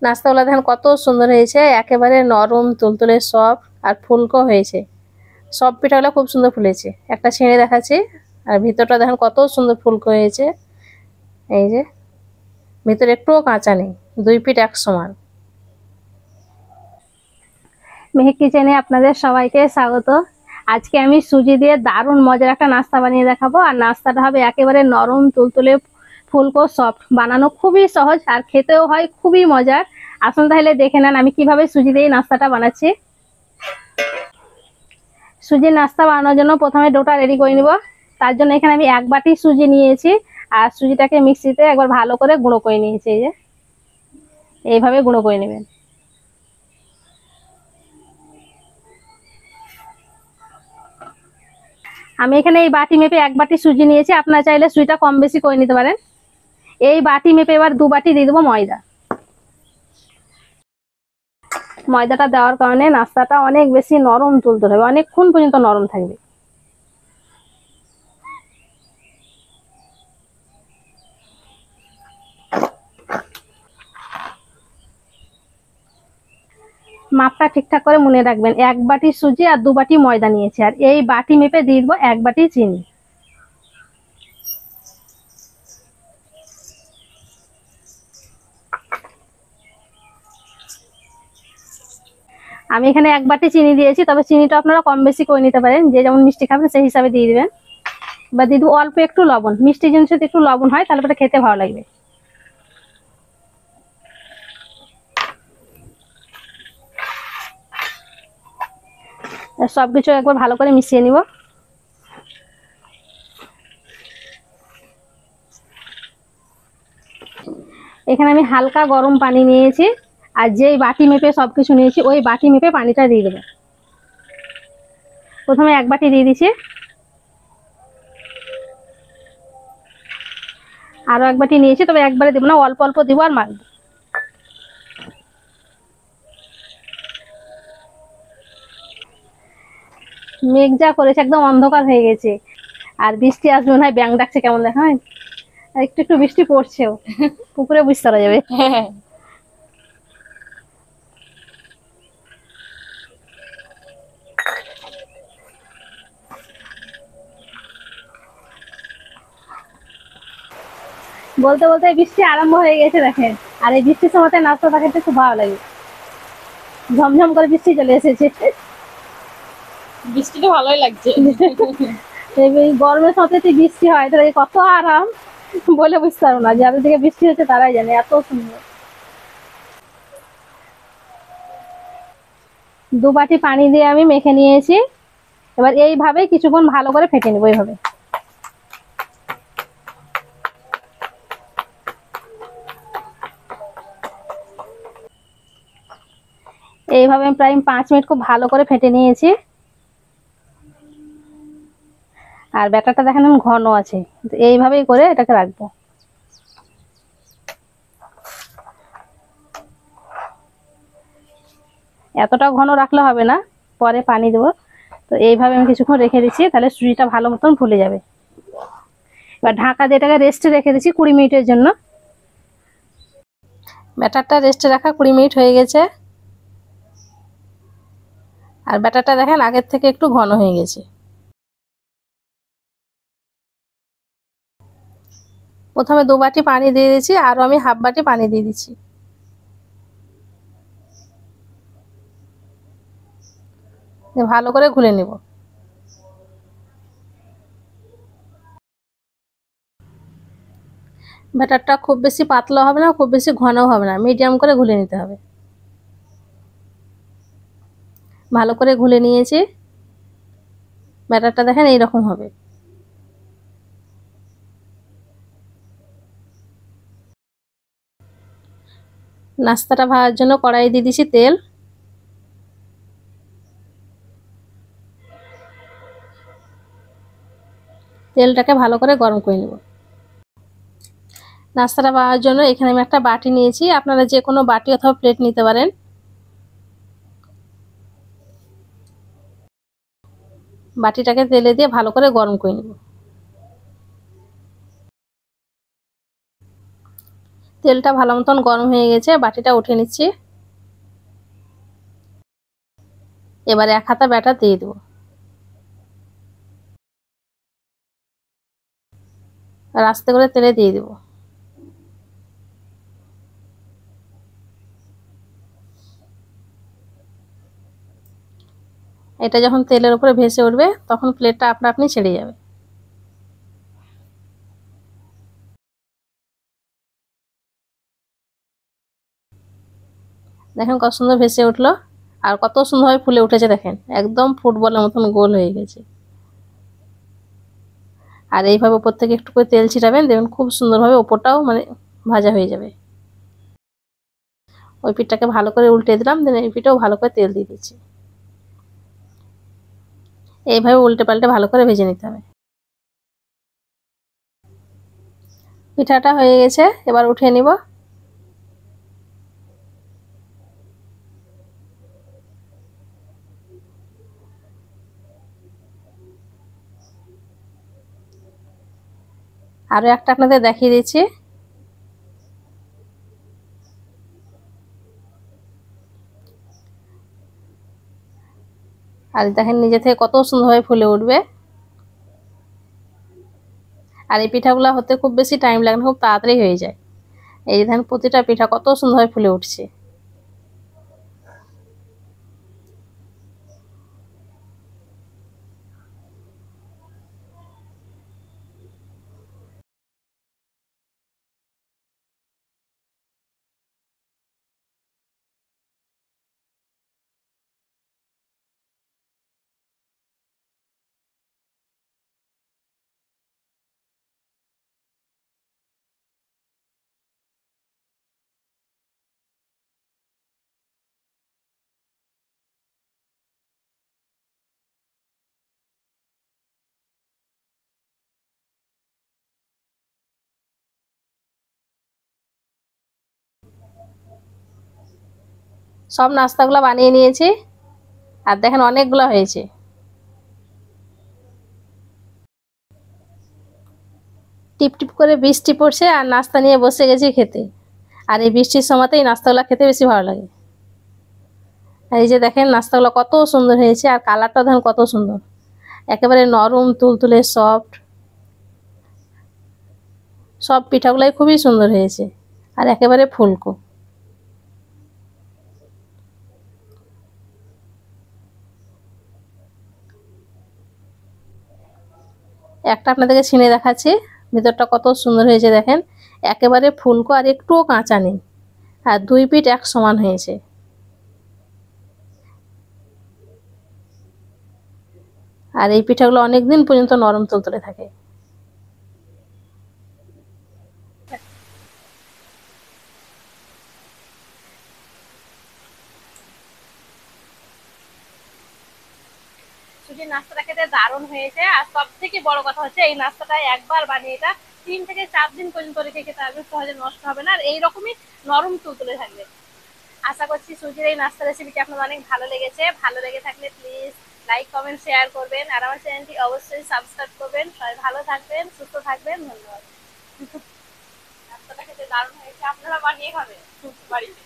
নাস্তাগুলো দেখেন কত সুন্দর হয়েছে, একেবারে নরম তুলতুলে সফট আর ফুলকো হয়েছে। সব পিঠাগুলো খুব সুন্দর ফুলেছে। একটা ছেড়ে দেখাচ্ছি, আর ভিতরটা দেখেন কত সুন্দর ফুলকো হয়েছে। এই যে ভিতরে একটুও কাঁচা নেই, দুই পিঠ এক সমান। মেহেক কিচেনে আপনাদের সবাইকে স্বাগত। আজকে আমি সুজি দিয়ে দারুণ মজার একটা নাস্তা বানিয়ে দেখাবো। আর নাস্তাটা হবে একেবারে নরম তুলতুলে ফুলকো সফট, বানানো খুবই সহজ আর খেতেও হয় খুবই মজার। আসুন তাহলে দেখে নেন আমি কিভাবে সুজি দিয়ে নাস্তাটা বানাচ্ছি। সুজির নাস্তা বানানোর জন্য প্রথমে ডোটা রেডি করে নিব। তার জন্য এখানে আমি 1 বাটি সুজি নিয়েছি, আর সুজিটাকে মিক্সিতে একবার ভালো করে গুঁড়ো করে নিয়েছি। এই যে এইভাবে গুঁড়ো করে নেবেন। আমি এখানে এই বাটি মেপে 1 বাটি সুজি নিয়েছি, আপনারা চাইলে সুজিটা কম বেশি করে নিতে পারেন। এই বাটি মেপে এবার 2 বাটি দিয়ে দেবো ময়দা। ময়দাটা দেওয়ার কারণে নাস্তাটা অনেক বেশি নরম তুলতে হবে, অনেকক্ষণ পর্যন্ত নরম থাকবে। মাপটা ঠিকঠাক করে মনে রাখবেন, 1 বাটি সুজি আর 2 বাটি ময়দা নিয়েছি, আর এই বাটি মেপে দিয়ে দেবো 1 বাটি চিনি। আমি এখানে 1 বাটি চিনি দিয়েছি, তবে চিনিটা আপনারা কম বেশি করে নিতে পারেন, যে যেমন মিষ্টি খাবেন সেই হিসাবে দিয়ে দিবেন। বা দিয়ে দেবো অল্প একটু লবণ, মিষ্টি জিনিসে একটু লবণ হয় তাহলে পরে খেতে ভালো লাগবে। সবকিছু একবার ভালো করে মিশিয়ে নিব। এখানে আমি হালকা গরম পানি নিয়েছি, আর যেই বাটি মেপে সবকিছু নিয়েছি ওই বাটি মেপে পানিটা দিয়ে দেবো। প্রথমে 1 বাটি দিয়ে দিচ্ছি, আরো 1 বাটি নিয়েছি, তবে একবারে দেবো না, অল্প অল্প দিব আর মাখবো। মেঘ যা করেছে একদম অন্ধকার হয়ে গেছে, আর বৃষ্টি আসবে মনে হয়, ব্যাং ডাকছে কেমন দেখা হয়। আর একটু একটু বৃষ্টি পড়ছেও, পুকুরে বুঝতে পারা যাবে। বলতে বলতে বৃষ্টি আরম্ভ হয়ে গেছে দেখেন। আর এই বৃষ্টির সময় নাস্তাটা খেতে খুব ভালো লাগে। ঝমঝম করে বৃষ্টি চলে এসেছে। বৃষ্টিটা ভালোই লাগছে। এই গরমের সাথে বৃষ্টি হয় তাহলে কত আরাম বলে বুঝতে পারবো না, যাদের দিকে বৃষ্টি হচ্ছে তারাই জানে, এত সুন্দর। 2 বাটি পানি দিয়ে আমি মেখে নিয়েছি। এবার এইভাবে কিছুক্ষণ ভালো করে ফেটে নেবো। এইভাবে এইভাবে আমি প্রায় 5 মিনিট খুব ভালো করে ফেটে নিয়েছি। আর ব্যাটারটা দেখেন ঘন আছে, এইভাবেই করে এটাকে রাখবো। এতটা ঘন রাখলে হবে না, পরে পানি দেবো। তো এইভাবে আমি কিছুক্ষণ রেখে দিচ্ছি, তাহলে সুজিটা ভালো মতন ফুলে যাবে। এবার ঢাকা দিয়ে এটাকে রেস্টে রেখে দিচ্ছি 20 মিনিটের জন্য। ব্যাটারটা রেস্টে রাখা 20 মিনিট হয়ে গেছে, আর ব্যাটারটা দেখেন আগের থেকে একটু ঘন হয়ে গেছে। প্রথমে 2 বাটি পানি দিয়ে দিচ্ছি, আরও আমি হাফ বাটি পানি দিয়ে দিচ্ছি। ভালো করে ঘুলে নেব। ব্যাটারটা খুব বেশি পাতলা হবে না, খুব বেশি ঘনও হবে না, মিডিয়াম করে ঘুলে নিতে হবে। ভালো করে ঘুলে নিয়েছি। ব্যাটারটা দেখেন এইরকম হবে। নাস্তাটা ভাজার জন্য কড়াই দিয়ে দিচ্ছি তেল। তেলটাকে ভালো করে গরম করে নেব। নাস্তাটা বানানোর জন্য এখানে আমি একটা বাটি নিয়েছি, আপনারা যে কোনো বাটি অথবা প্লেট নিতে পারেন। বাটিটাকে তেলে দিয়ে ভালো করে গরম করে নেব। তেলটা ভালো মতন গরম হয়ে গেছে, বাটিটা উঠে নিচ্ছি। এবারে 1 হাতা ব্যাটার দিয়ে দেবো আর আস্তে করে তেলে দিয়ে দেবো। এটা যখন তেলের উপরে ভেসে উঠবে তখন প্লেটটা আপনা আপনি ছেড়ে যাবে। দেখেন কত সুন্দর ভেসে উঠলো আর কত সুন্দরভাবে ফুলে উঠেছে। দেখেন একদম ফুটবলের মতন গোল হয়ে গেছে। আর এইভাবে উপর থেকে একটু করে তেল ছিটাবেন, দেখবেন খুব সুন্দরভাবে ওপরটাও মানে ভাজা হয়ে যাবে। ওই পিঠটাকে ভালো করে উল্টে দিলাম, দেন এই পিঠটাও ভালো করে তেল দিয়ে দিচ্ছি। এইভাবে উল্টে পাল্টে ভালো করে ভেজে নিতে হবে। পিঠাটা হয়ে গেছে, এবার উঠিয়ে নিব। আরো একটা আপনাদের দেখিয়ে দিচ্ছি। আর দেখেন নিজে থেকে কত সুন্দরভাবে ফুলে উঠবে। আর এই পিঠাগুলো হতে খুব বেশি টাইম লাগে না, খুব তাড়াতাড়ি হয়ে যায়। এই দেখেন প্রতিটা পিঠা কত সুন্দরভাবে ফুলে উঠছে। সব নাস্তাগুলো বানিয়ে নিয়েছি আর দেখেন অনেকগুলো হয়েছে। টিপ টিপ করে বৃষ্টি পড়ছে আর নাস্তা নিয়ে বসে গেছি খেতে। আর এই বৃষ্টির সময়তে এই নাস্তাগুলো খেতে বেশি ভালো লাগে। আর এই যে দেখেন নাস্তাগুলো কত সুন্দর হয়েছে আর কালারটা দেখেন কত সুন্দর, একেবারে নরম তুলতুলে সফট। সব পিঠাগুলাই খুবই সুন্দর হয়েছে আর একেবারে ফুলকো। একটা আপনাদেরকে ছিঁড়ে দেখাচ্ছি, ভিতরটা কত সুন্দর হয়েছে দেখেন, একেবারে ফুলকো আর একটুও কাঁচা নেই। আর দুই পিঠ এক সমান হয়েছে। আর এই পিঠাগুলো অনেকদিন পর্যন্ত নরম তুলতুলে থাকে। সুজির নাস্তাটা খেতে দারুণ হয়েছে। আর সব থেকে বড় কথা হচ্ছে এই নাস্তাটা একবার বানিয়ে এটা 3 থেকে 4 দিন পর্যন্ত রেখে খেতে পারবে, সহজে নষ্ট হবে না আর এইরকমই নরম তুলতুলে থাকবে। আশা করছি সুজির এই নাস্তা রেসিপিটি আপনাদের অনেক ভালো লেগেছে। ভালো লেগে থাকলে প্লিজ লাইক কমেন্ট শেয়ার করবেন আর আমার চ্যানেলটি অবশ্যই সাবস্ক্রাইব করবেন। সবাই ভালো থাকবেন, সুস্থ থাকবেন, ধন্যবাদ। নাস্তাটা খেতে দারুণ হয়েছে, আপনারা বানিয়ে খাবেন বাড়িতে।